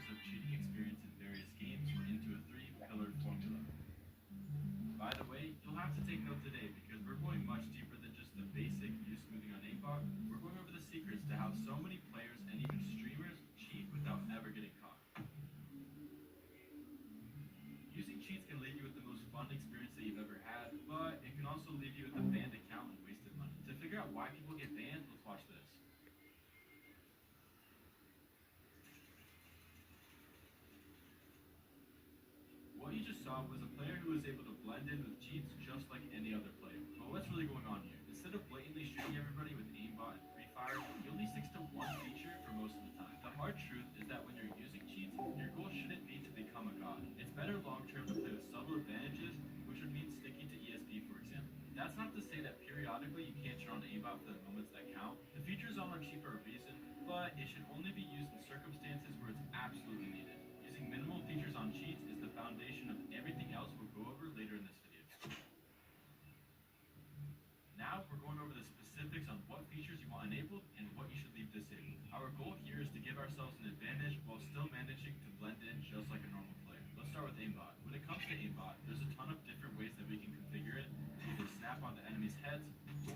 years of cheating experience in various games into a three-pillared formula. By the way, you'll have to take note today because we're going much deeper than just the basic view smoothing on aimbot. We're going over the secrets to how so many players and even streamers cheat without ever getting caught. Using cheats can leave you with the most fun experience that you've ever had, but it can also leave you with a banned account and wasted money. To figure out why people get banned, let's watch this. What you just saw was a player who was able to blend in with cheats just like any other player. But what's really going on here? Instead of blatantly shooting everybody with aimbot and free fire, he only sticks to one feature for most of the time. The hard truth is that when you're using cheats, your goal shouldn't be to become a god. It's better long term to play with subtle advantages, which would mean sticking to ESP, for example. That's not to say that periodically you can't turn on aimbot for the moments that count. The feature is on cheap for a reason, but it should only be used in circumstances where it's absolutely needed. Using minimal features on cheats is the foundation of everything else we'll go over later in this video. Now we're going over the specifics on what features you want enabled and what you should leave disabled. Our goal here is to give ourselves an advantage while still managing to blend in just like a normal player. Let's start with aimbot. When it comes to aimbot, there's a ton of different ways that we can configure it to either snap onto enemies' heads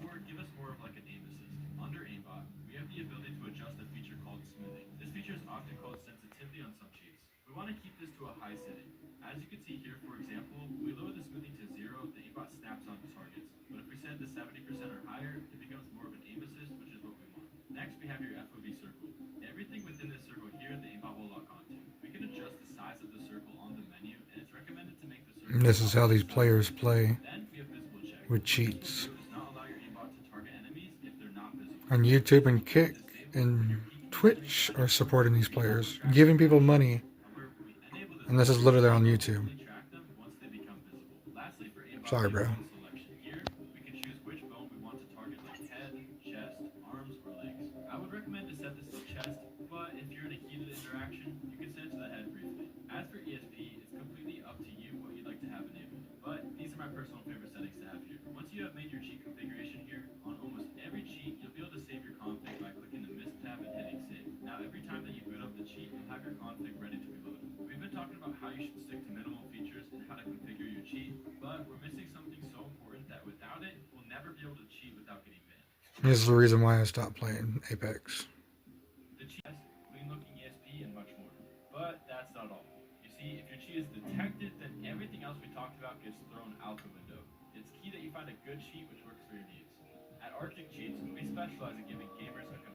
or give us more of like an aim assist. Under aimbot, we have the ability to adjust a feature called smoothing. This feature is often called sensitivity on some cheats. We want to keep this to a high setting. As you can see here, for example, we lower the smoothing to 0, the aimbot snaps onto targets. But if we set it to 70% or higher, it becomes more of an aim assist, which is what we want. Next, we have your FOV circle. Everything within this circle here, the aimbot will lock onto. We can adjust the size of the circle on the menu, and it's recommended to make the circle. This is how these players play Then we have visible check. with Visible cheats. view does not allow your aimbot to target enemies if they're not visible. On YouTube and Kick and Twitch are supporting these players, giving people money. And this is literally on YouTube. Sorry, bro. Here, we can choose which bone we want to target, like head, chest, arms, or legs. I would recommend to set this to chest, but if you're in a heated interaction, you can set it to the head briefly. As for ESP, it's completely up to you what you'd like to have enabled, but these are my personal favorite settings to have here. Once you have made your cheat configuration here, on almost every cheat, you'll be able to save your config by clicking the mist tab and hitting save. Now, every time that you boot up the cheat, you'll have your config ready to be loaded. We've been talking about how you should stick to minimal features and how to configure your cheat, but we're missing something so important that without it, we'll never be able to cheat without getting banned. This is the reason why I stopped playing Apex. The cheat, clean looking ESP, and much more. But that's not all. You see, if your cheat is detected, then everything else we talked about gets thrown out the window. It's key that you find a good cheat which works for your needs. At Arctic Cheats, we specialize in giving gamers a